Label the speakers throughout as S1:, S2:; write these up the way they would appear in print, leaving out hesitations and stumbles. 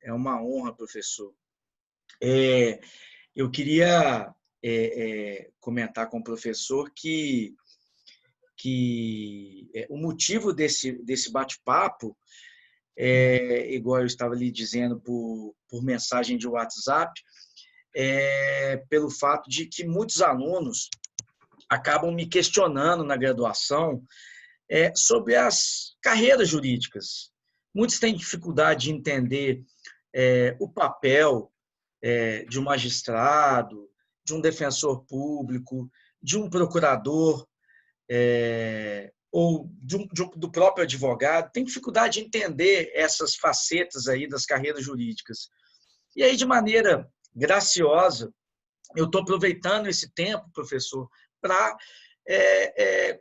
S1: É uma honra, professor. É, eu queria comentar com o professor que o motivo desse bate-papo igual eu estava lhe dizendo por mensagem de WhatsApp, pelo fato de que muitos alunos acabam me questionando na graduação sobre as carreiras jurídicas. Muitos têm dificuldade de entender o papel de um magistrado, de um defensor público, de um procurador, ou do próprio advogado, tem dificuldade de entender essas facetas aí das carreiras jurídicas. E aí, de maneira graciosa, eu estou aproveitando esse tempo, professor, para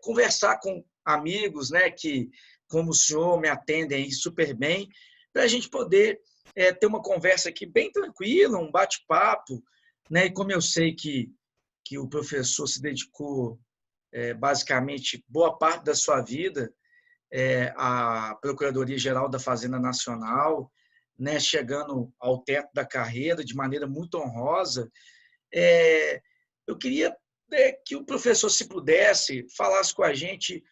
S1: conversar com amigos, né, que, como o senhor, me atendem aí super bem, para a gente poder ter uma conversa aqui bem tranquila, um bate-papo, né, e como eu sei que o professor se dedicou basicamente boa parte da sua vida à Procuradoria-Geral da Fazenda Nacional, né, chegando ao teto da carreira de maneira muito honrosa. Eu queria que o professor, se pudesse, falasse com a gente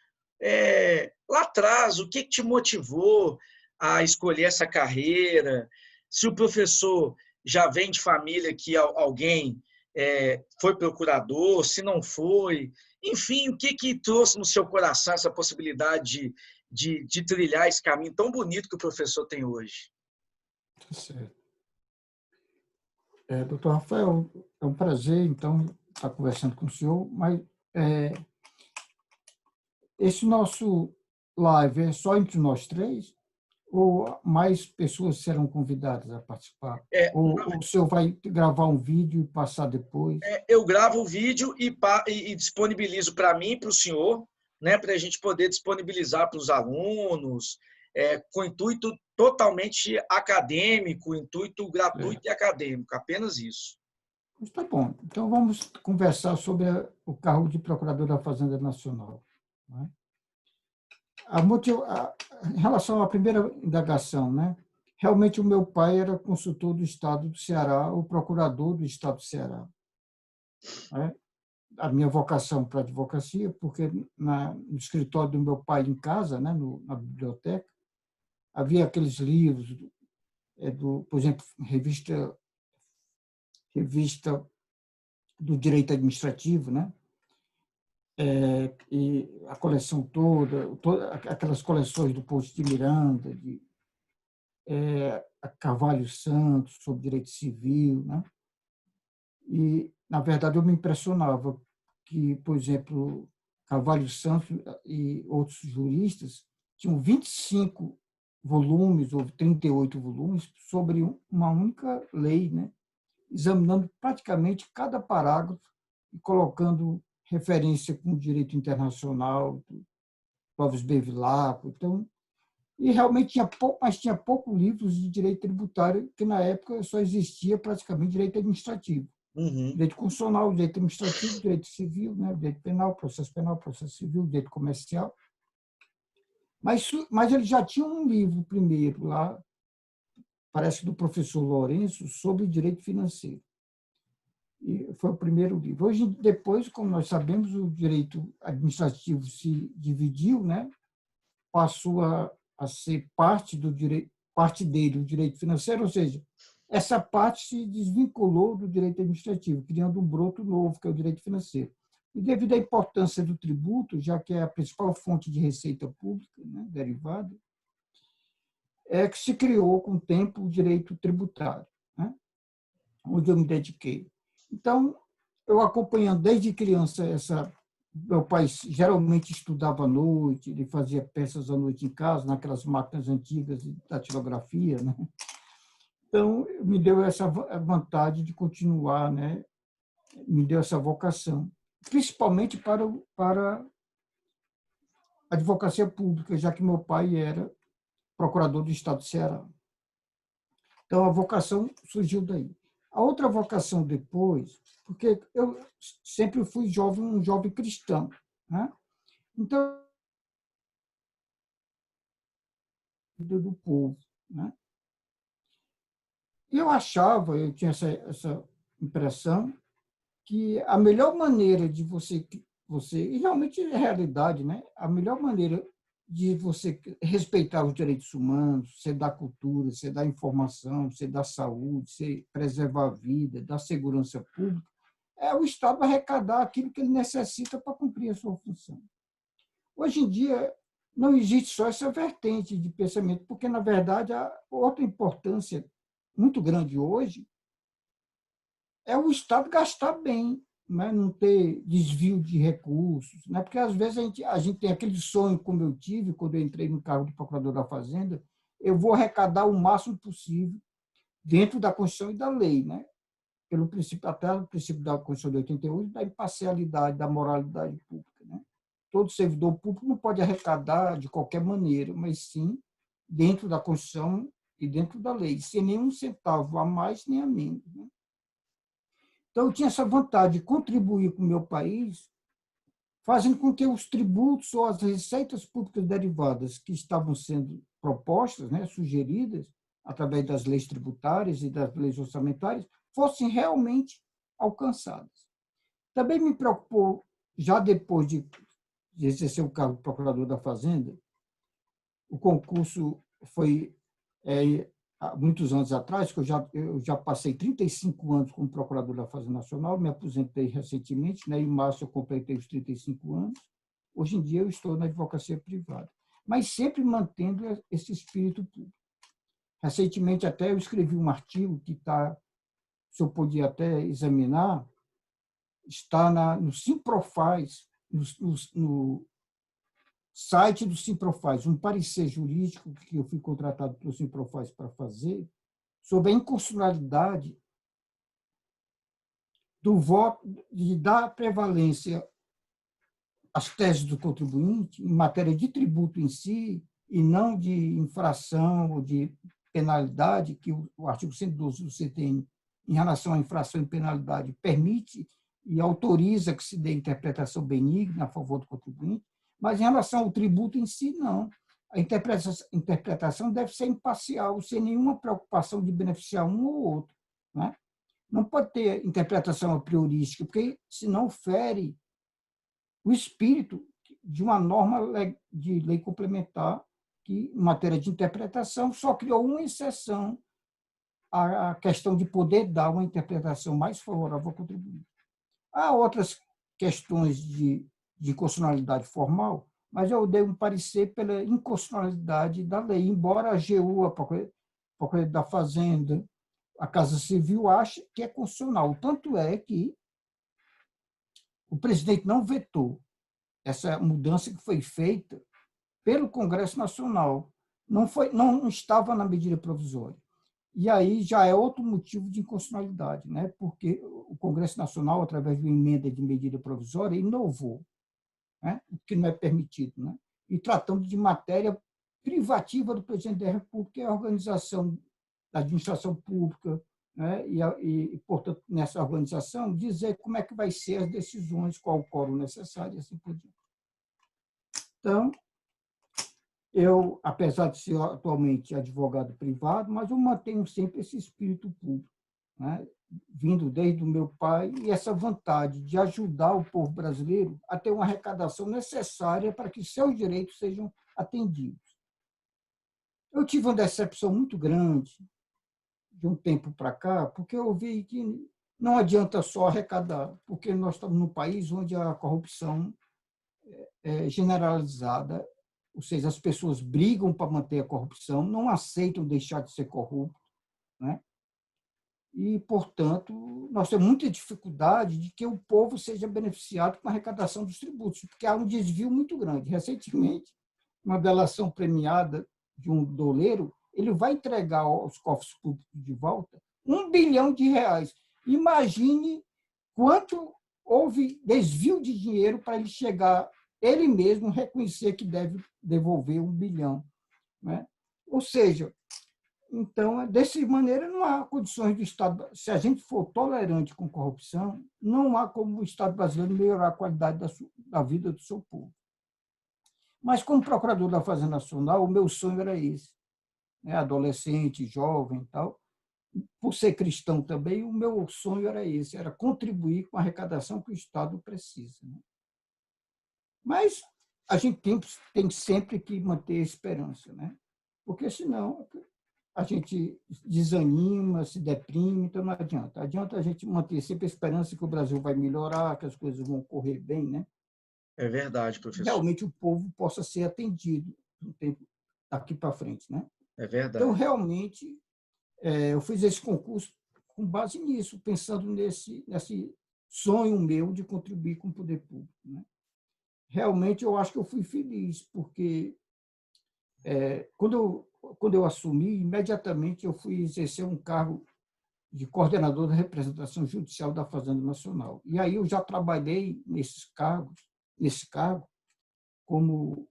S1: lá atrás, o que te motivou a escolher essa carreira, se o professor já vem de família que alguém foi procurador, se não foi, enfim, o que trouxe no seu coração essa possibilidade de trilhar esse caminho tão bonito que o professor tem hoje?
S2: Certo. Doutor Rafael, é um prazer, então, estar conversando com o senhor, mas esse nosso live é só entre nós três ou mais pessoas serão convidadas a participar? Ou o senhor vai gravar um vídeo e passar depois?
S1: Eu gravo o vídeo e disponibilizo para mim e para o senhor, né, para a gente poder disponibilizar para os alunos, com intuito totalmente acadêmico, intuito gratuito e acadêmico, apenas isso.
S2: Está bom. Então, vamos conversar sobre o cargo de Procurador da Fazenda Nacional. Né? Em relação à primeira indagação, né? Realmente o meu pai era consultor do Estado do Ceará, o procurador do Estado do Ceará. Né? A minha vocação para a advocacia, porque no escritório do meu pai em casa, né, na biblioteca, havia aqueles livros, por exemplo, revista do direito administrativo, né? E a coleção toda, aquelas coleções do Poço de Miranda, a Carvalho Santos, sobre direito civil, né? E, na verdade, eu me impressionava que, por exemplo, Carvalho Santos e outros juristas tinham 25 volumes ou 38 volumes sobre uma única lei, né? Examinando praticamente cada parágrafo e colocando referência com o direito internacional, do Clóvis Bevilacqua. Então, e realmente tinha pouco, mas tinha poucos livros de direito tributário, que na época só existia praticamente direito administrativo.
S1: Uhum.
S2: Direito constitucional, direito administrativo, direito civil, né? Direito penal, processo civil, direito comercial. Mas ele já tinha um livro primeiro lá, parece do professor Lourenço, sobre direito financeiro. E foi o primeiro livro. Hoje, depois, como nós sabemos, o direito administrativo se dividiu, né? Passou a ser parte dele, o direito financeiro, ou seja, essa parte se desvinculou do direito administrativo, criando um broto novo, que é o direito financeiro. E devido à importância do tributo, já que é a principal fonte de receita pública, né, derivada, é que se criou com o tempo o direito tributário, né, onde eu me dediquei. Então, eu acompanhando desde criança meu pai geralmente estudava à noite, ele fazia peças à noite em casa, naquelas máquinas antigas de datilografia, né? Então, me deu essa vontade de continuar, né? Me deu essa vocação, principalmente para a advocacia pública, já que meu pai era procurador do Estado do Ceará. Então, a vocação surgiu daí. A outra vocação depois, porque eu sempre fui um jovem cristão, né? Então, do povo, né? eu tinha essa impressão, que a melhor maneira de e realmente é realidade, né? A melhor maneira de você respeitar os direitos humanos, você dar cultura, você dar informação, você dar saúde, você preservar a vida, dar segurança pública, é o Estado arrecadar aquilo que ele necessita para cumprir a sua função. Hoje em dia, não existe só essa vertente de pensamento, porque, na verdade, a outra importância muito grande hoje é o Estado gastar bem, né? Não ter desvio de recursos. Né? Porque, às vezes, a gente tem aquele sonho, como eu tive, quando eu entrei no cargo de procurador da Fazenda, eu vou arrecadar o máximo possível dentro da Constituição e da lei, né? Pelo princípio, até o princípio da Constituição de 88, da imparcialidade, da moralidade pública. Né? Todo servidor público não pode arrecadar de qualquer maneira, mas sim dentro da Constituição e dentro da lei, sem nenhum centavo a mais nem a menos. Né? Então, eu tinha essa vontade de contribuir com o meu país, fazendo com que os tributos ou as receitas públicas derivadas que estavam sendo propostas, né, sugeridas, através das leis tributárias e das leis orçamentárias, fossem realmente alcançadas. Também me preocupou, já depois de exercer o cargo de procurador da Fazenda, o concurso foi há muitos anos atrás, que eu já passei 35 anos como procurador da Fazenda Nacional, me aposentei recentemente, né, em março eu completei os 35 anos. Hoje em dia eu estou na advocacia privada, mas sempre mantendo esse espírito público. Recentemente até eu escrevi um artigo que está, se eu podia até examinar, está no Simprofaz, no site do Simprofaz, um parecer jurídico que eu fui contratado pelo Simprofaz para fazer, sobre a inconstitucionalidade do voto, de dar prevalência às teses do contribuinte em matéria de tributo em si e não de infração ou de penalidade, que o artigo 112 do CTN, em relação à infração e penalidade, permite e autoriza que se dê interpretação benigna a favor do contribuinte, mas em relação ao tributo em si, não. A interpretação deve ser imparcial, sem nenhuma preocupação de beneficiar um ou outro. Né? Não pode ter interpretação a priorística, porque senão fere o espírito de uma norma de lei complementar que, em matéria de interpretação, só criou uma exceção à questão de poder dar uma interpretação mais favorável ao contribuinte. Há outras questões de inconstitucionalidade formal, mas eu dei um parecer pela inconstitucionalidade da lei, embora a AGU, a Procuradoria da Fazenda, a Casa Civil ache que é constitucional. Tanto é que o presidente não vetou essa mudança que foi feita pelo Congresso Nacional. Não estava na medida provisória. E aí já é outro motivo de inconstitucionalidade, né? Porque o Congresso Nacional, através de uma emenda de medida provisória, inovou, né? O que não é permitido, né? E tratando de matéria privativa do presidente da República, que é a organização da administração pública, né? Portanto, nessa organização, dizer como é que vai ser as decisões, qual o quórum necessário e assim por diante. Então, eu, apesar de ser atualmente advogado privado, mas eu mantenho sempre esse espírito público, né? Vindo desde o meu pai, e essa vontade de ajudar o povo brasileiro a ter uma arrecadação necessária para que seus direitos sejam atendidos. Eu tive uma decepção muito grande de um tempo para cá, porque eu vi que não adianta só arrecadar, porque nós estamos num país onde a corrupção é generalizada, ou seja, as pessoas brigam para manter a corrupção, não aceitam deixar de ser corrupto, né? E, portanto, nós temos muita dificuldade de que o povo seja beneficiado com a arrecadação dos tributos, porque há um desvio muito grande. Recentemente, uma delação premiada de um doleiro, ele vai entregar aos cofres públicos de volta R$ 1 bilhão. Imagine quanto houve desvio de dinheiro para ele chegar, ele mesmo, reconhecer que deve devolver R$ 1 bilhão. Né? Ou seja, então, dessa maneira, não há condições do Estado, se a gente for tolerante com corrupção, não há como o Estado brasileiro melhorar a qualidade da vida do seu povo. Mas, como procurador da Fazenda Nacional, o meu sonho era esse, né? Adolescente, jovem e tal, por ser cristão também, o meu sonho era esse, era contribuir com a arrecadação que o Estado precisa, né? Mas a gente tem sempre que manter a esperança, né? Porque senão a gente desanima, se deprime, então não adianta. Adianta a gente manter sempre a esperança que o Brasil vai melhorar, que as coisas vão correr bem, né?
S1: É verdade, professor.
S2: Realmente o povo possa ser atendido no tempo daqui para frente, né?
S1: É
S2: Então,
S1: verdade.
S2: realmente, eu fiz esse concurso com base nisso, pensando nesse sonho meu de contribuir com o poder público, né? Realmente, eu acho que eu fui feliz, porque quando eu assumi, imediatamente eu fui exercer um cargo de coordenador da representação judicial da Fazenda Nacional. E aí eu já trabalhei nesse cargo, como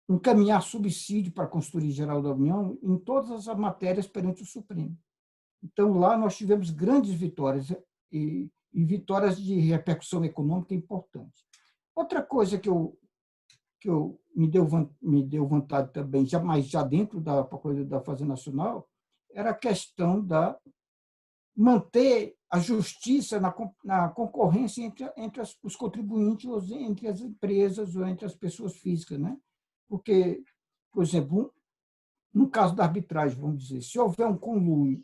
S2: encaminhar subsídio para a Consultoria Geral da União em todas as matérias perante o Supremo. Então, lá nós tivemos grandes vitórias e vitórias de repercussão econômica importante. Outra coisa que me deu vontade também, mas já dentro da Procuradoria da Fazenda Nacional, era a questão da manter a justiça na concorrência entre os contribuintes, ou entre as empresas ou entre as pessoas físicas, né? Porque, por exemplo, no caso da arbitragem, vamos dizer, se houver um conluio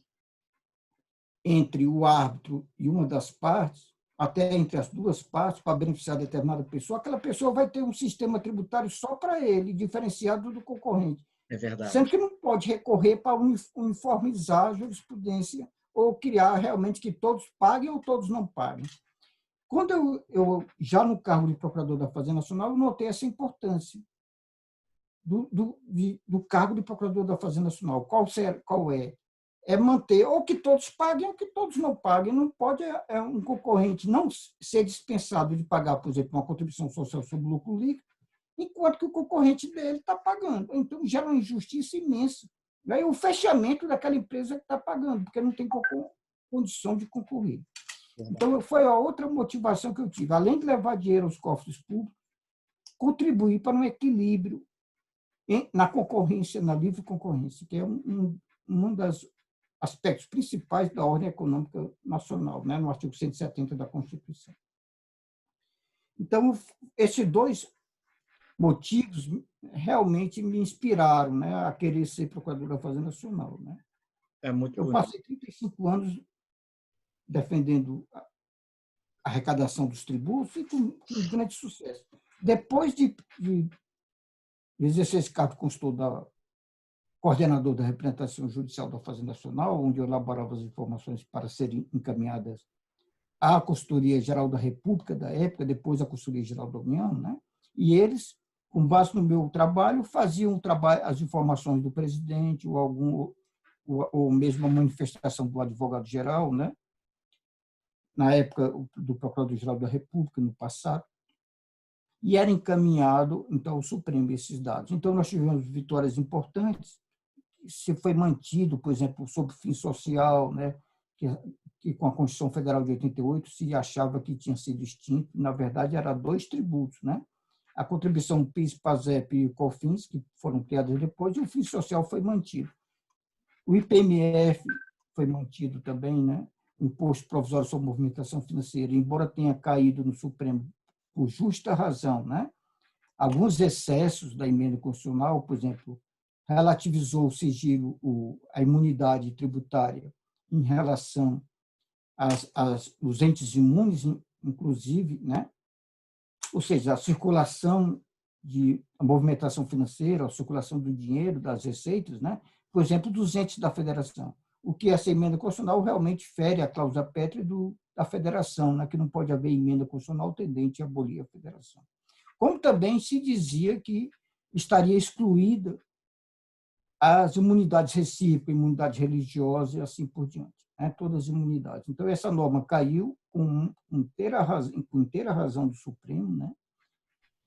S2: entre o árbitro e uma das partes, até entre as duas partes, para beneficiar determinada pessoa, aquela pessoa vai ter um sistema tributário só para ele, diferenciado do concorrente,
S1: É
S2: sendo
S1: verdade.
S2: que não pode recorrer para uniformizar a jurisprudência ou criar realmente que todos paguem ou todos não paguem. Quando já no cargo de procurador da Fazenda Nacional, eu notei essa importância do cargo de procurador da Fazenda Nacional. Qual é? É manter ou que todos paguem ou que todos não paguem. Não pode um concorrente não ser dispensado de pagar, por exemplo, uma contribuição social sobre o lucro líquido, enquanto que o concorrente dele está pagando. Então, gera uma injustiça imensa. Aí o fechamento daquela empresa que está pagando, porque não tem condição de concorrer. Então, foi a outra motivação que eu tive. Além de levar dinheiro aos cofres públicos, contribuir para um equilíbrio na concorrência, na livre concorrência, que é um dos aspectos principais da ordem econômica nacional, né, no artigo 170 da Constituição. Então, esses dois motivos realmente me inspiraram, né, a querer ser procurador da Fazenda Nacional, né?
S1: É muito
S2: Eu
S1: bonito.
S2: passei 35 anos defendendo a arrecadação dos tributos e com grande sucesso. Depois de exercer esse cargo consultor da coordenador da representação judicial da Fazenda Nacional, onde eu elaborava as informações para serem encaminhadas à Consultoria Geral da República da época, depois à Consultoria Geral da União, né? E eles, com base no meu trabalho, faziam as informações do presidente ou mesmo a manifestação do advogado-geral, né? Na época do Procurador-Geral da República, no passado, e era encaminhado, então, ao Supremo esses dados. Então, nós tivemos vitórias importantes, se foi mantido, por exemplo, sobre o fim social, né, que com a Constituição Federal de 88 se achava que tinha sido extinto, na verdade, eram dois tributos, né? A contribuição PIS, PASEP e COFINS, que foram criadas depois, e o fim social foi mantido. O IPMF foi mantido também, né? O Imposto Provisório sobre Movimentação Financeira, embora tenha caído no Supremo por justa razão, né? Alguns excessos da emenda constitucional, por exemplo, relativizou o sigilo, a imunidade tributária em relação aos entes imunes, inclusive, né? Ou seja, a circulação a movimentação financeira, a circulação do dinheiro, das receitas, né? Por exemplo, dos entes da federação. O que essa emenda constitucional realmente fere a cláusula pétrea da federação, né? Que não pode haver emenda constitucional tendente a abolir a federação. Como também se dizia que estaria excluída as imunidades recíprocas, imunidade religiosa e assim por diante, né? Todas as imunidades. Então, essa norma caiu com inteira razão do Supremo, né?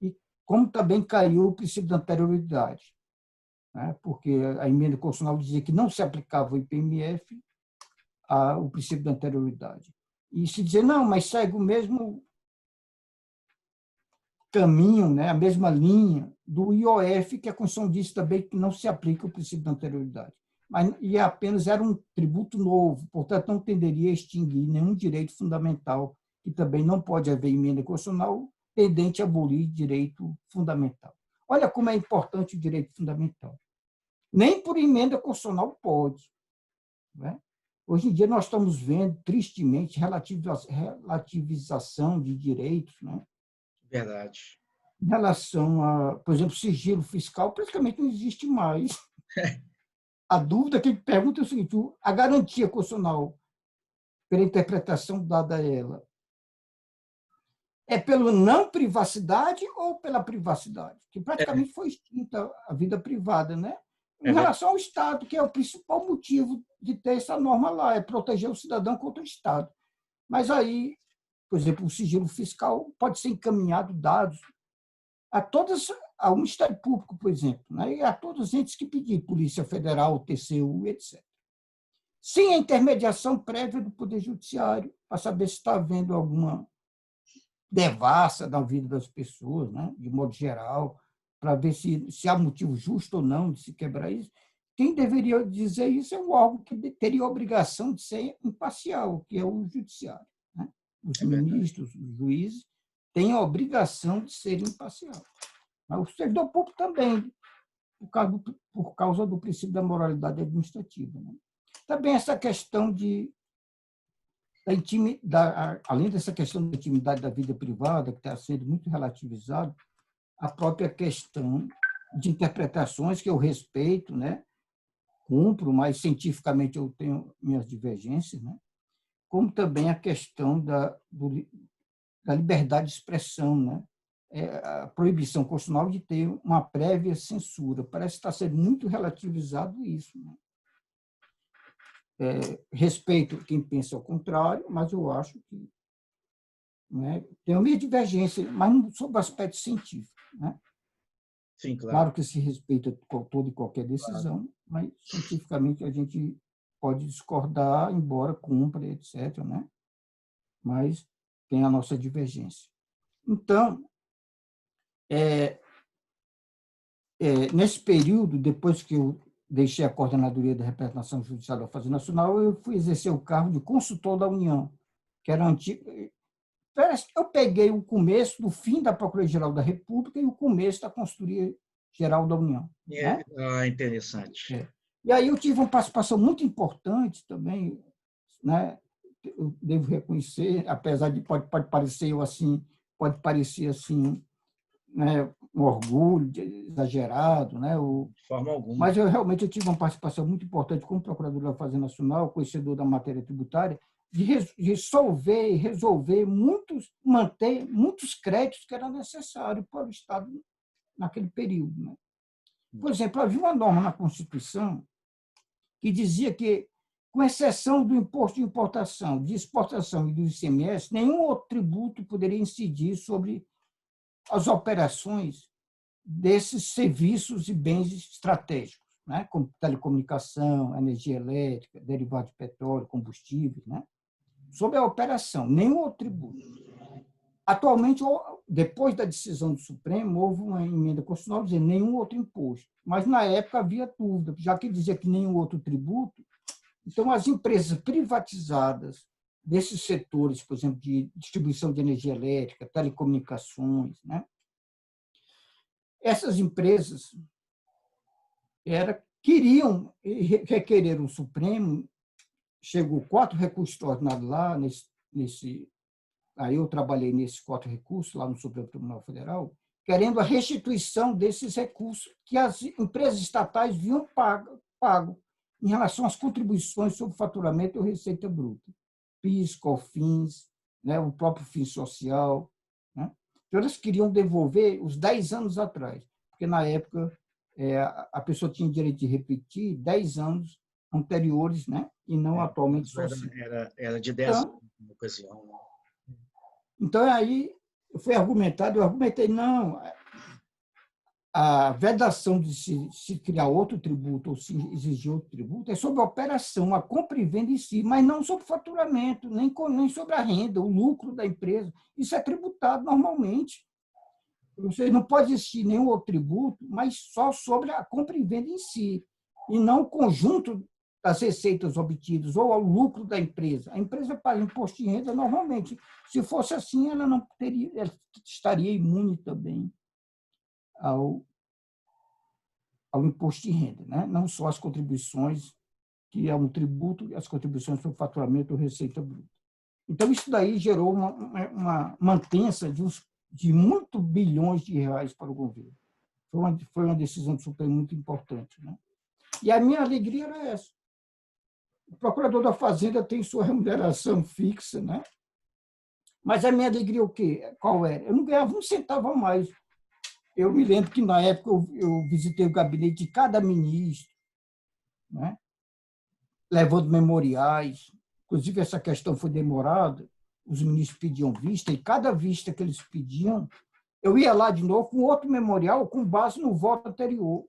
S2: E como também caiu o princípio da anterioridade, né? Porque a emenda constitucional dizia que não se aplicava o IPMF ao princípio da anterioridade. E se dizer, não, mas segue o mesmo caminho, né, a mesma linha do IOF, que a Constituição diz também que não se aplica o princípio da anterioridade. e apenas era um tributo novo, portanto, não tenderia a extinguir nenhum direito fundamental, e também não pode haver emenda constitucional tendente a abolir direito fundamental. Olha como é importante o direito fundamental. Nem por emenda constitucional pode. Né? Hoje em dia, nós estamos vendo, tristemente, relativização de direitos. Né?
S1: Verdade.
S2: Em relação a, por exemplo, sigilo fiscal, praticamente não existe mais. A dúvida que pergunta é o seguinte: a garantia constitucional, pela interpretação dada a ela, é pela não privacidade ou pela privacidade? Que praticamente foi extinta a vida privada, né? Em relação ao Estado, que é o principal motivo de ter essa norma lá, é proteger o cidadão contra o Estado. Mas aí, por exemplo, o sigilo fiscal pode ser encaminhado dados ao Ministério Público, por exemplo, né? E a todos os entes que pedir, Polícia Federal, TCU, etc. Sem a intermediação prévia do Poder Judiciário, para saber se está havendo alguma devassa da vida das pessoas, né? De modo geral, para ver se há motivo justo ou não de se quebrar isso. Quem deveria dizer isso é um órgão que teria a obrigação de ser imparcial, que é o Judiciário. Né? Os ministros, os juízes, têm a obrigação de ser imparcial. Mas o servidor público também, por causa do princípio da moralidade administrativa. Né? Também essa questão além dessa questão da intimidade da vida privada, que está sendo muito relativizado, a própria questão de interpretações que eu respeito, né? Cumpro, mas cientificamente eu tenho minhas divergências, né? Como também a questão da liberdade de expressão, né? A proibição constitucional de ter uma prévia censura. Parece que está sendo muito relativizado isso. Né? Respeito quem pensa ao contrário, mas eu acho que, né, tem a minha divergência, mas sobre o aspecto científico. Né?
S1: Sim, claro.
S2: Claro que se respeita toda e qualquer decisão, claro. Mas cientificamente a gente pode discordar, embora cumpra, etc. Né? Mas tem a nossa divergência. Então, nesse período, depois que eu deixei a coordenadoria da representação judicial da Fazenda Nacional, eu fui exercer o cargo de consultor da União, que era antigo. Eu peguei o começo do fim da Procuradoria-Geral da República e o começo da Consultoria Geral da União. Né?
S1: Interessante.
S2: E aí eu tive uma participação muito importante também, né? Eu devo reconhecer, apesar de pode parecer assim, né, um orgulho exagerado, né?
S1: De forma alguma.
S2: Mas eu realmente tive uma participação muito importante como procurador da Fazenda Nacional, conhecedor da matéria tributária, de manter muitos créditos que eram necessários para o Estado naquele período. Né? Por exemplo, havia uma norma na Constituição que dizia que, com exceção do imposto de importação, de exportação e do ICMS, nenhum outro tributo poderia incidir sobre as operações desses serviços e bens estratégicos, né? Como telecomunicação, energia elétrica, derivados de petróleo, combustíveis, né? Sobre a operação, nenhum outro tributo. Atualmente, depois da decisão do Supremo, houve uma emenda constitucional dizendo nenhum outro imposto. Mas, na época, havia dúvida, já que dizia que nenhum outro tributo. Então, as empresas privatizadas desses setores, por exemplo, de distribuição de energia elétrica, telecomunicações, né? Essas empresas queriam requerer o Supremo, chegou 4 recursos extraordinários lá, aí eu trabalhei nesses 4 recursos, lá no Supremo Tribunal Federal, querendo a restituição desses recursos que as empresas estatais viam pago em relação às contribuições sobre o faturamento ou receita bruta. PIS, COFINS, né, o próprio FINS social. Né? Então, elas queriam devolver os 10 anos atrás, porque, na época, a pessoa tinha direito de repetir 10 anos anteriores, né? E não atualmente só 5.
S1: Era de 10 anos na ocasião.
S2: Então, aí foi argumentado, eu argumentei, não, a vedação de se criar outro tributo ou se exigir outro tributo é sobre a operação, a compra e venda em si, mas não sobre o faturamento, nem sobre a renda, o lucro da empresa. Isso é tributado normalmente. Você não pode existir nenhum outro tributo, mas só sobre a compra e venda em si. e não o conjunto das receitas obtidas ou ao lucro da empresa. A empresa paga imposto de renda normalmente. Se fosse assim, ela não teria, ela estaria imune também ao, ao imposto de renda, né? Não só as contribuições, que é um tributo, as contribuições sobre faturamento ou receita bruta. Então, isso daí gerou uma mantença de muitos bilhões de reais para o governo. Foi uma decisão do Supremo muito importante, né? E a minha alegria era essa. O procurador da Fazenda tem sua remuneração fixa, né? Mas a minha alegria o quê? Qual era? Eu não ganhava um centavo a mais. Eu me lembro que, na época, eu visitei o gabinete de cada ministro, né? Levando memoriais. Inclusive, essa questão foi demorada. Os ministros pediam vista, e cada vista que eles pediam, eu ia lá de novo com outro memorial com base no voto anterior,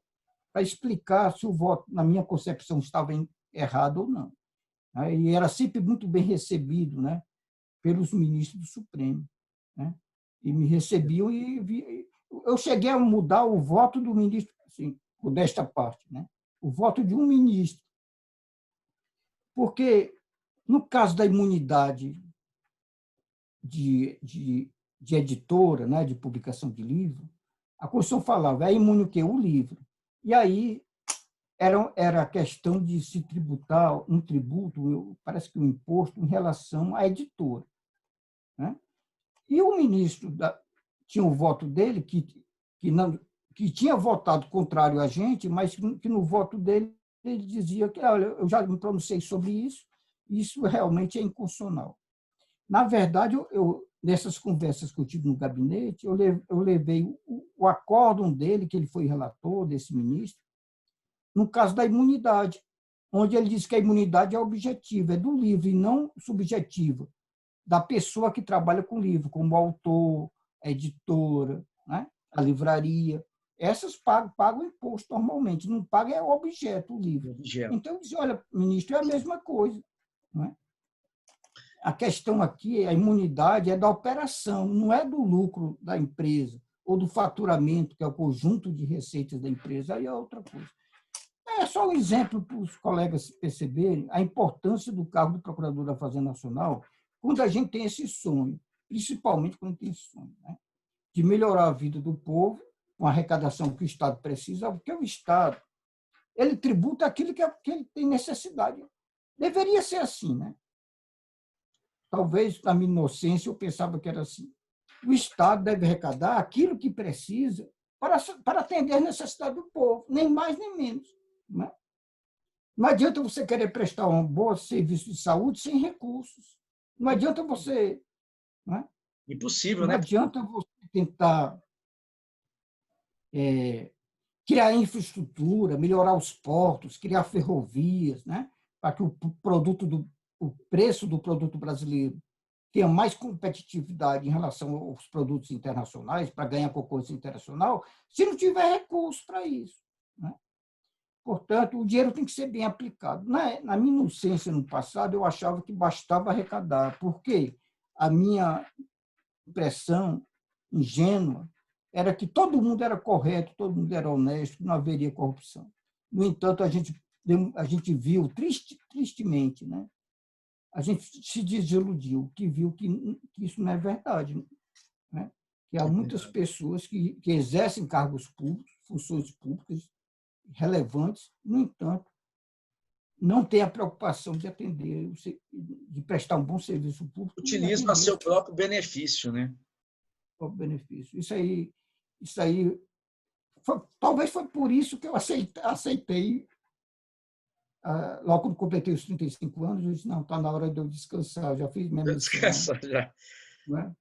S2: para explicar se o voto, na minha concepção, estava errado ou não. E era sempre muito bem recebido, né, pelos ministros do Supremo, né? E me recebiam eu cheguei a mudar o voto do ministro, assim, desta parte, né? O voto de um ministro. Porque, no caso da imunidade de editora, né, de publicação de livro, a Constituição falava, é imune o quê? O livro. E aí era a questão de se tributar um tributo, parece que um imposto, em relação à editora, né? E o ministro tinha o voto dele, que tinha votado contrário a gente, mas que no voto dele ele dizia que, olha, eu já me pronunciei sobre isso realmente é inconstitucional. Na verdade, nessas conversas que eu tive no gabinete, eu levei o acórdão dele, que ele foi relator desse ministro, no caso da imunidade, onde ele diz que a imunidade é objetiva, é do livro e não subjetiva, da pessoa que trabalha com o livro, como o autor, a editora, né? A livraria. Essas pagam imposto normalmente, não paga é o objeto, o livro. Então, eu disse, olha, ministro, é a mesma coisa, não é? A questão aqui, a imunidade é da operação, não é do lucro da empresa ou do faturamento, que é o conjunto de receitas da empresa, aí é outra coisa. É só um exemplo para os colegas perceberem a importância do cargo do Procurador da Fazenda Nacional quando a gente tem esse sonho, principalmente quando tem esse sonho, né, de melhorar a vida do povo, com a arrecadação que o Estado precisa, porque o Estado ele tributa aquilo que ele tem necessidade. Deveria ser assim, né? Talvez, na minha inocência, eu pensava que era assim. O Estado deve arrecadar aquilo que precisa para atender as necessidades do povo, nem mais nem menos. Né? Não adianta você querer prestar um bom serviço de saúde sem recursos. Não adianta você... Né?
S1: Impossível,
S2: não
S1: né?
S2: adianta você tentar criar infraestrutura, melhorar os portos, criar ferrovias, né? Para que o preço do produto brasileiro tenha mais competitividade em relação aos produtos internacionais, para ganhar concorrência internacional, se não tiver recurso para isso. Né? Portanto, o dinheiro tem que ser bem aplicado. Na minha inocência, no passado, eu achava que bastava arrecadar, porque a minha impressão ingênua era que todo mundo era correto, todo mundo era honesto, que não haveria corrupção. No entanto, a gente viu, tristemente, né? A gente se desiludiu, que viu que isso não é verdade. Né? Que há muitas pessoas que exercem cargos públicos, funções públicas relevantes, no entanto, não têm a preocupação de atender, de prestar um bom serviço público.
S1: Utilizam a seu próprio benefício, né?
S2: Próprio benefício. Isso aí talvez foi por isso que eu aceitei. Logo quando completei os 35 anos, eu disse, não, está na hora de eu descansar, eu já fiz minha missão.
S1: Descansa já.
S2: Né?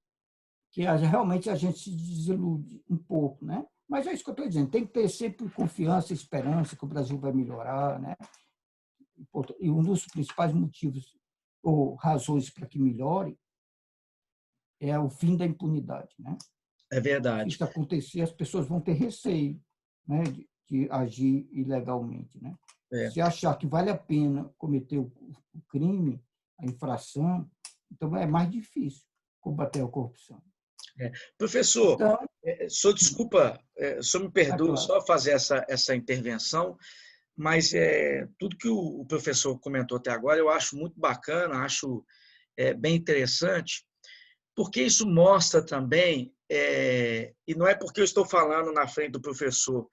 S2: Que realmente a gente se desilude um pouco, né? Mas é isso que eu estou dizendo, tem que ter sempre confiança, esperança que o Brasil vai melhorar, né? E um dos principais motivos ou razões para que melhore é o fim da impunidade, né?
S1: É verdade.
S2: Se isso acontecer, as pessoas vão ter receio, né, de agir ilegalmente, né? Se achar que vale a pena cometer o crime, a infração, então é mais difícil combater a corrupção.
S1: Professor,
S2: então,
S1: desculpa, só me perdoe
S2: claro.
S1: só fazer essa intervenção, mas tudo que o professor comentou até agora eu acho muito bacana, acho bem interessante, porque isso mostra também, e não é porque eu estou falando na frente do professor,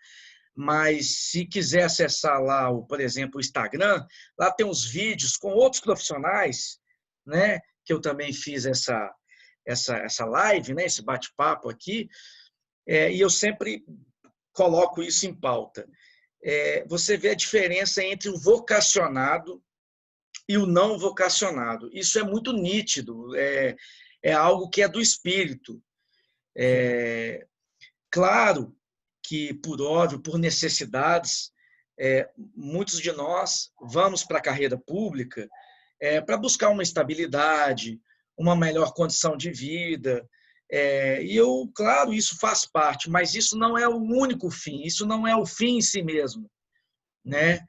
S1: mas se quiser acessar lá, por exemplo, o Instagram, lá tem uns vídeos com outros profissionais, né, que eu também fiz essa live, né, esse bate-papo aqui, e eu sempre coloco isso em pauta. Você vê a diferença entre o vocacionado e o não vocacionado. Isso é muito nítido, é algo que é do espírito. Claro que, por óbvio, por necessidades, muitos de nós vamos para a carreira pública para buscar uma estabilidade, uma melhor condição de vida. E eu, claro, isso faz parte, mas isso não é o único fim, isso não é o fim em si mesmo, né?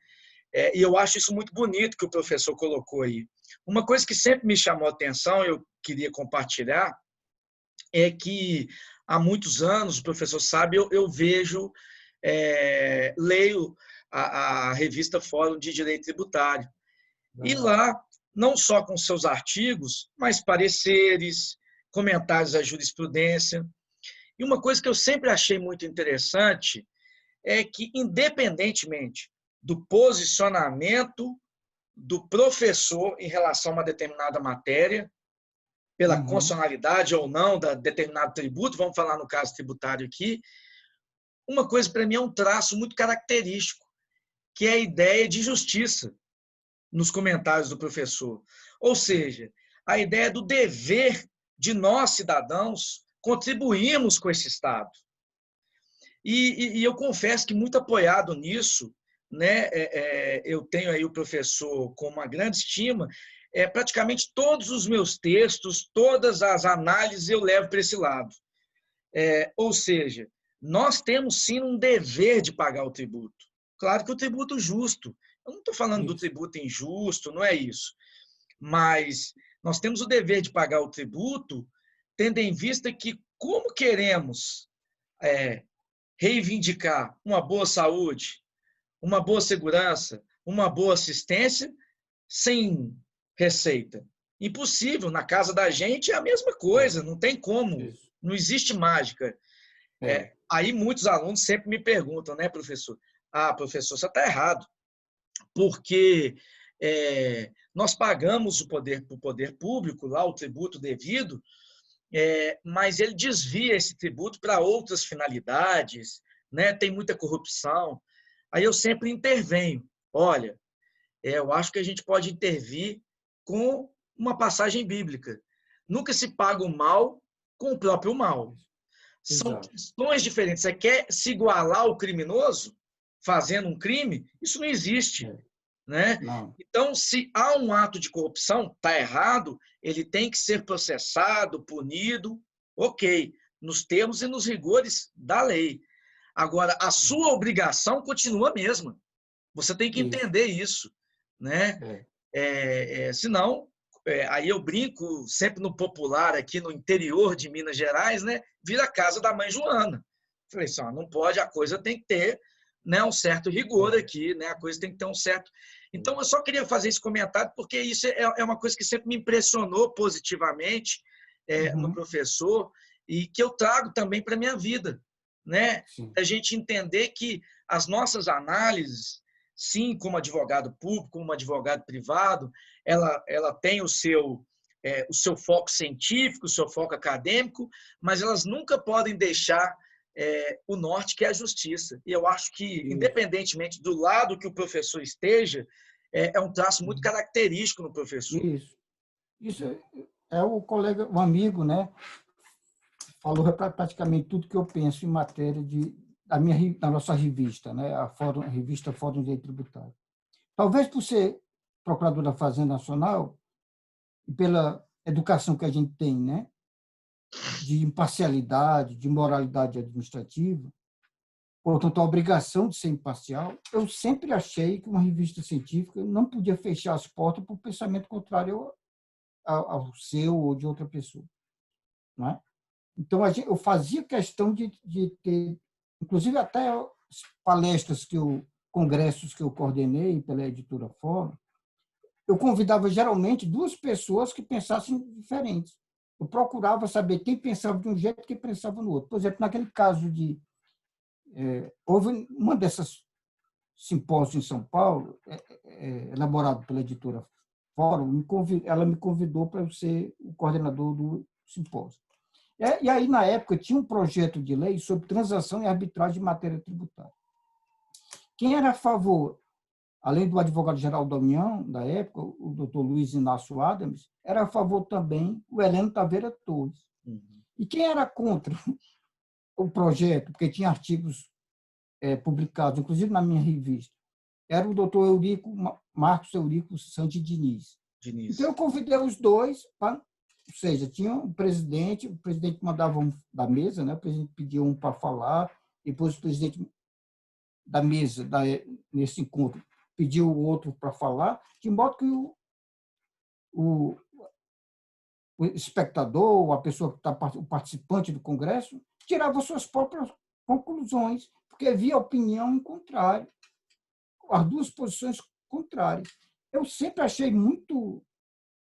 S1: E eu acho isso muito bonito que o professor colocou aí. Uma coisa que sempre me chamou a atenção, eu queria compartilhar, é que há muitos anos, o professor sabe, eu vejo, leio a revista Fórum de Direito Tributário. E lá, não só com seus artigos, mas pareceres, comentários à jurisprudência. E uma coisa que eu sempre achei muito interessante é que, independentemente do posicionamento do professor em relação a uma determinada matéria, pela constitucionalidade ou não da determinado tributo, vamos falar no caso tributário aqui, uma coisa para mim é um traço muito característico, que é a ideia de justiça nos comentários do professor. Ou seja, a ideia do dever de nós, cidadãos, contribuirmos com esse Estado. E eu confesso que, muito apoiado nisso, né, eu tenho aí o professor com uma grande estima, praticamente todos os meus textos, todas as análises eu levo para esse lado. Ou seja, nós temos sim um dever de pagar o tributo. Claro que o tributo justo. Eu não estou falando do tributo injusto, não é isso. Mas nós temos o dever de pagar o tributo, tendo em vista que, como queremos reivindicar uma boa saúde, uma boa segurança, uma boa assistência, sem receita? Impossível. Na casa da gente é a mesma coisa, não tem como, não existe mágica. Aí muitos alunos sempre me perguntam, né, professor? Professor, você está errado, porque nós pagamos o poder público, lá o tributo devido, mas ele desvia esse tributo para outras finalidades, né? Tem muita corrupção. Aí eu sempre intervenho. Olha, eu acho que a gente pode intervir com uma passagem bíblica. Nunca se paga o mal com o próprio mal. São questões diferentes. Você quer se igualar ao criminoso fazendo um crime? Isso não existe. Né? Então, se há um ato de corrupção, está errado, ele tem que ser processado, punido, ok, nos termos e nos rigores da lei. Agora, a sua obrigação continua a mesma. Você tem que entender isso. Né? Senão, aí eu brinco sempre no popular, aqui no interior de Minas Gerais, né? Vira a casa da mãe Joana. Falei assim, não pode, a coisa tem que ter, né, um certo rigor aqui, né? A coisa tem que ter um certo... Então, eu só queria fazer esse comentário, porque isso é uma coisa que sempre me impressionou positivamente no professor e que eu trago também para a minha vida, né? A gente entender que as nossas análises, sim, como advogado público, como advogado privado, ela tem o seu foco científico, o seu foco acadêmico, mas elas nunca podem deixar o norte, que é a justiça. E eu acho que, independentemente do lado que o professor esteja, é um traço muito característico no professor.
S2: Isso é o colega, o amigo, né? Falou praticamente tudo que eu penso em matéria da nossa revista, né? A revista Fórum de Direito Tributário. Talvez por ser procurador da Fazenda Nacional e pela educação que a gente tem, né? De imparcialidade, de moralidade administrativa, portanto, a obrigação de ser imparcial, eu sempre achei que uma revista científica não podia fechar as portas para o pensamento contrário ao seu ou de outra pessoa. Não é? Então, eu fazia questão de ter, inclusive até palestras que eu congressos que eu coordenei pela Editora Fórum, eu convidava geralmente duas pessoas que pensassem diferentes. Eu procurava saber quem pensava de um jeito e quem pensava no outro. Por exemplo, naquele caso de... houve uma dessas simpósios em São Paulo, elaborado pela Editora Fórum, ela me convidou para eu ser o coordenador do simpósio. E aí, na época, tinha um projeto de lei sobre transação e arbitragem em matéria tributária. Quem era a favor, além do advogado-geral da União, da época, o doutor Luiz Inácio Adams, era a favor também o Heleno Taveira Torres. E quem era contra o projeto, porque tinha artigos publicados, inclusive na minha revista, era o doutor Marcos Eurico Santi Diniz. Então, eu convidei os dois, ou seja, tinha o presidente mandava um da mesa, né? O presidente pedia um para falar, depois o presidente da mesa, nesse encontro, pediu o outro para falar, de modo que o espectador, a pessoa que está, o participante do congresso, tirava suas próprias conclusões, porque havia opinião em contrário, as duas posições contrárias. Eu sempre achei muito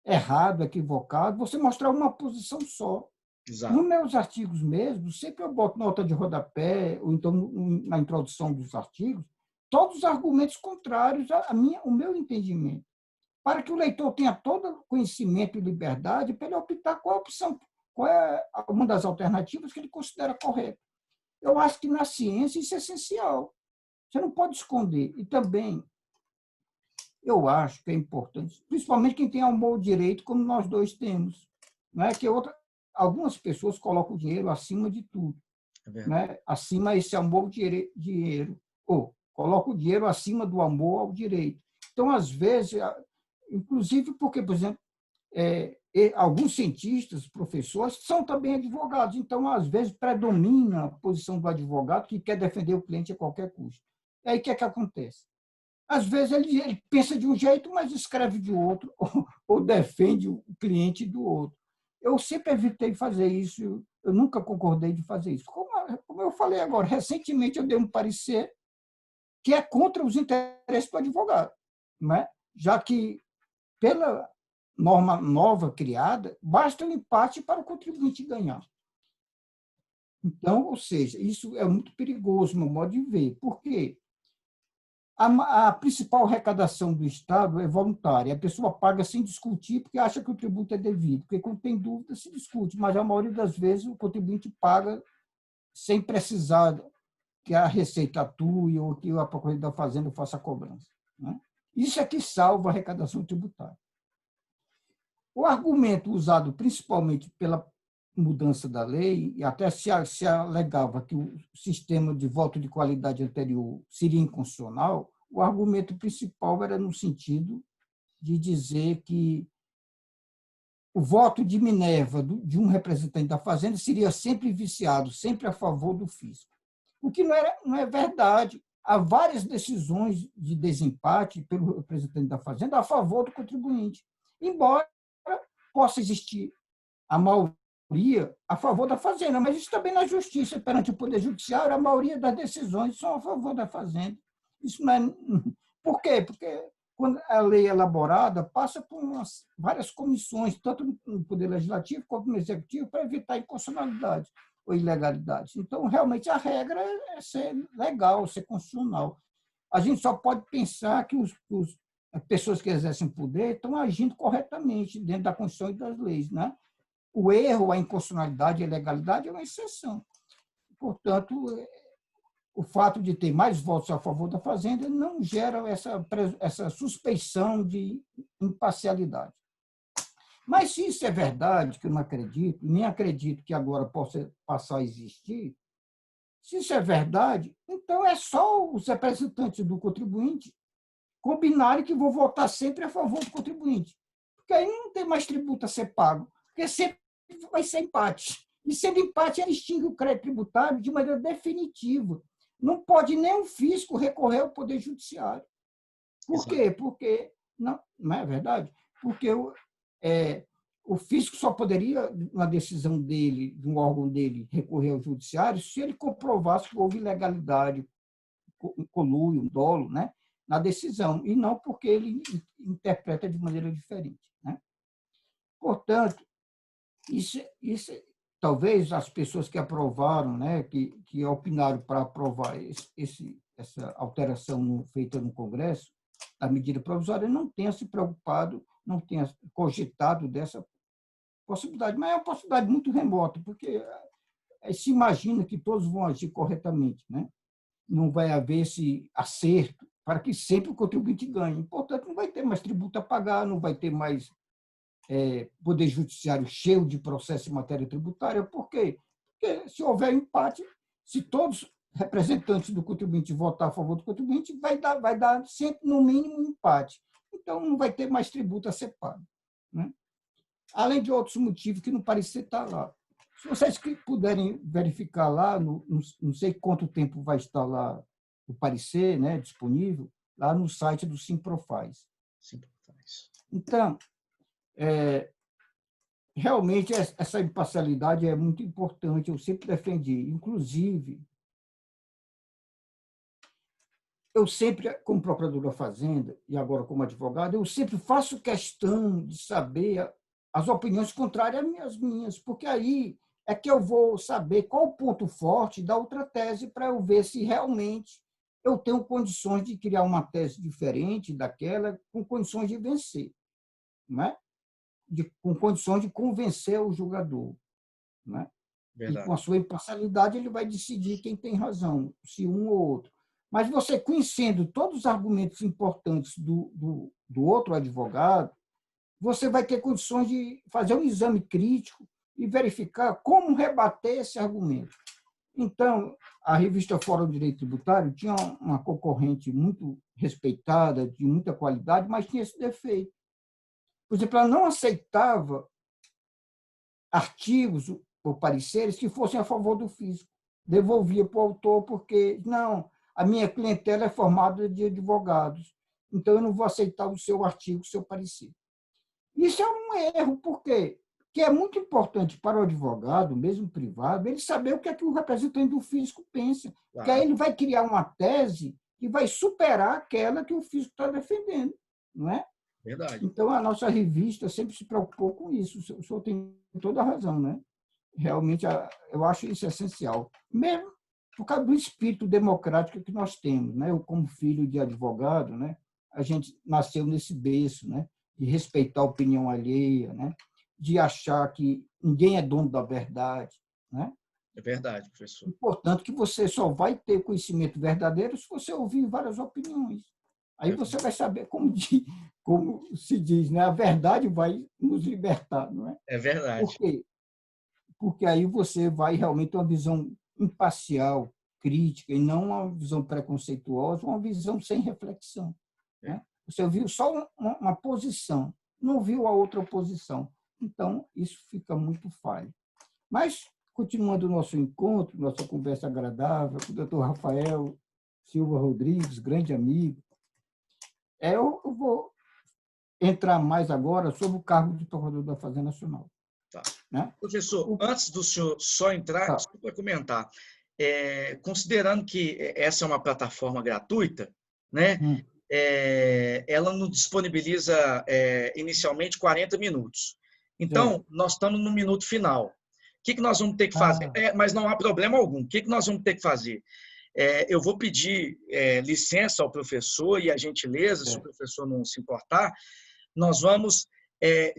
S2: errado, equivocado, você mostrar uma posição só. Exato. Nos meus artigos mesmo, sempre eu boto nota de rodapé, ou então na introdução dos artigos, todos os argumentos contrários ao meu entendimento, para que o leitor tenha todo conhecimento e liberdade para ele optar qual a opção, qual é uma das alternativas que ele considera correta. Eu acho que na ciência isso é essencial. Você não pode esconder. E também, eu acho que é importante, principalmente quem tem amor ao direito, como nós dois temos, né? Que algumas pessoas colocam o dinheiro acima de tudo, né? Acima esse amor ao dinheiro, ou coloca o dinheiro acima do amor ao direito. Então, às vezes, inclusive porque, por exemplo, alguns cientistas, professores, são também advogados. Então, às vezes, predomina a posição do advogado que quer defender o cliente a qualquer custo. E aí, o que é que acontece? Às vezes, ele pensa de um jeito, mas escreve de outro, ou defende o cliente do outro. Eu sempre evitei fazer isso, eu nunca concordei de fazer isso. Como eu falei agora, recentemente eu dei um parecer que é contra os interesses do advogado, né? Já que, pela norma nova criada, basta um empate para o contribuinte ganhar. Então, ou seja, isso é muito perigoso, no modo de ver. Por quê? A principal arrecadação do Estado é voluntária. A pessoa paga sem discutir porque acha que o tributo é devido. Porque, quando tem dúvida, se discute. Mas, a maioria das vezes, o contribuinte paga sem precisar que a Receita atue ou que a Procuradoria da Fazenda faça a cobrança, né? Isso é que salva a arrecadação tributária. O argumento usado principalmente pela mudança da lei, e até se alegava que o sistema de voto de qualidade anterior seria inconstitucional, o argumento principal era no sentido de dizer que o voto de Minerva, de um representante da Fazenda, seria sempre viciado, sempre a favor do fisco. O que não é verdade. Há várias decisões de desempate pelo representante da Fazenda a favor do contribuinte, embora possa existir a maioria a favor da Fazenda, mas isso também na Justiça, perante o Poder Judiciário, a maioria das decisões são a favor da Fazenda. Isso não é... Por quê? Porque quando a lei é elaborada, passa por várias comissões, tanto no Poder Legislativo quanto no Executivo, para evitar inconstitucionalidade ou ilegalidade. Então, realmente, a regra é ser legal, ser constitucional. A gente só pode pensar que as pessoas que exercem poder estão agindo corretamente dentro da Constituição e das leis, né? O erro, a inconstitucionalidade e a ilegalidade é uma exceção. Portanto, o fato de ter mais votos a favor da Fazenda não gera essa suspeição de imparcialidade. Mas, se isso é verdade, que eu não acredito, nem acredito que agora possa passar a existir, se isso é verdade, então é só os representantes do contribuinte combinarem que vão votar sempre a favor do contribuinte. Porque aí não tem mais tributo a ser pago, porque sempre vai ser empate. E, sendo empate, ele extingue o crédito tributário de maneira definitiva. Não pode nem o fisco recorrer ao Poder Judiciário. Por quê? Porque, não é verdade? Porque o fisco só poderia, na decisão dele, de um órgão dele, recorrer ao judiciário se ele comprovasse que houve ilegalidade colui, um dolo, né, na decisão, e não porque ele interpreta de maneira diferente, né? Portanto, isso talvez as pessoas que aprovaram, né, que opinaram para aprovar essa alteração feita no Congresso, a medida provisória, não tenha se preocupado, não tenha cogitado dessa possibilidade, mas é uma possibilidade muito remota, porque se imagina que todos vão agir corretamente, né? Não vai haver esse acerto para que sempre o contribuinte ganhe. Portanto, não vai ter mais tributo a pagar, não vai ter mais poder judiciário cheio de processo em matéria tributária. Por quê? Porque se houver empate, se todos os representantes do contribuinte votar a favor do contribuinte, vai dar sempre, no mínimo, um empate. Então, não vai ter mais tributo a ser pago, né? Além de outros motivos que no parecer está lá. Se vocês puderem verificar lá, não sei quanto tempo vai estar lá o parecer, né, disponível, lá no site do Simprofaz. Então, realmente, essa imparcialidade é muito importante, eu sempre defendi. Inclusive, eu sempre, como procurador da Fazenda e agora como advogado, eu sempre faço questão de saber as opiniões contrárias às minhas, porque aí é que eu vou saber qual o ponto forte da outra tese para eu ver se realmente eu tenho condições de criar uma tese diferente daquela, com condições de vencer, não é? Com condições de convencer o julgador, não é? E com a sua imparcialidade ele vai decidir quem tem razão, se um ou outro. Mas você conhecendo todos os argumentos importantes do outro advogado, você vai ter condições de fazer um exame crítico e verificar como rebater esse argumento. Então, a revista Fórum de Direito Tributário tinha uma concorrente muito respeitada, de muita qualidade, mas tinha esse defeito. Por exemplo, ela não aceitava artigos ou pareceres que fossem a favor do fisco. Devolvia para o autor porque, não, a minha clientela é formada de advogados, então eu não vou aceitar o seu artigo, o seu parecer. Isso é um erro, por quê? Porque é muito importante para o advogado, mesmo privado, ele saber o que é que o representante do fisco pensa, porque aí ele vai criar uma tese que vai superar aquela que o fisco está defendendo, não é?
S1: Verdade.
S2: Então, a nossa revista sempre se preocupou com isso. O senhor tem toda a razão, né? Realmente, eu acho isso essencial. Mesmo por causa do espírito democrático que nós temos, né? Eu, como filho de advogado, né? A gente nasceu nesse berço, né? De respeitar a opinião alheia, né? De achar que ninguém é dono da verdade, né?
S1: É verdade, professor.
S2: Portanto, que você só vai ter conhecimento verdadeiro se você ouvir várias opiniões. Aí você vai saber como se diz, né? A verdade vai nos libertar, não é?
S1: É verdade.
S2: Por quê? Porque aí você vai realmente ter uma visão imparcial, crítica, e não uma visão preconceituosa, uma visão sem reflexão, né? Você viu só uma posição, não viu a outra posição. Então, isso fica muito falho. Mas, continuando o nosso encontro, nossa conversa agradável com o doutor Rafael Silva Rodrigues, grande amigo, eu vou entrar mais agora sobre o cargo de procurador da Fazenda Nacional.
S1: Tá.
S2: Né?
S1: Professor, antes do senhor só entrar, só para comentar, considerando que essa é uma plataforma gratuita, né? Ela nos disponibiliza inicialmente 40 minutos. Então, nós estamos no minuto final. O que nós vamos ter que fazer? Mas não há problema algum. O que nós vamos ter que fazer? Eu vou pedir licença ao professor e a gentileza, se o professor não se importar, nós vamos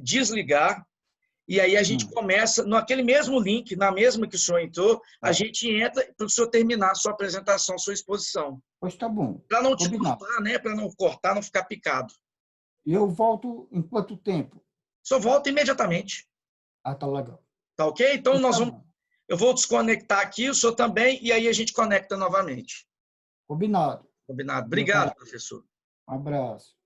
S1: desligar e aí a gente começa, naquele mesmo link, na mesma que o senhor entrou, a gente entra para o senhor terminar a sua apresentação, sua exposição.
S2: Pois tá bom.
S1: Para não te cortar, né? Para não cortar, não ficar picado.
S2: E eu volto em quanto tempo?
S1: Só volta imediatamente.
S2: Tá legal.
S1: Tá ok? Então, eu vou desconectar aqui, o senhor também, e aí a gente conecta novamente.
S2: Combinado.
S1: Combinado. Obrigado, professor.
S2: Um abraço.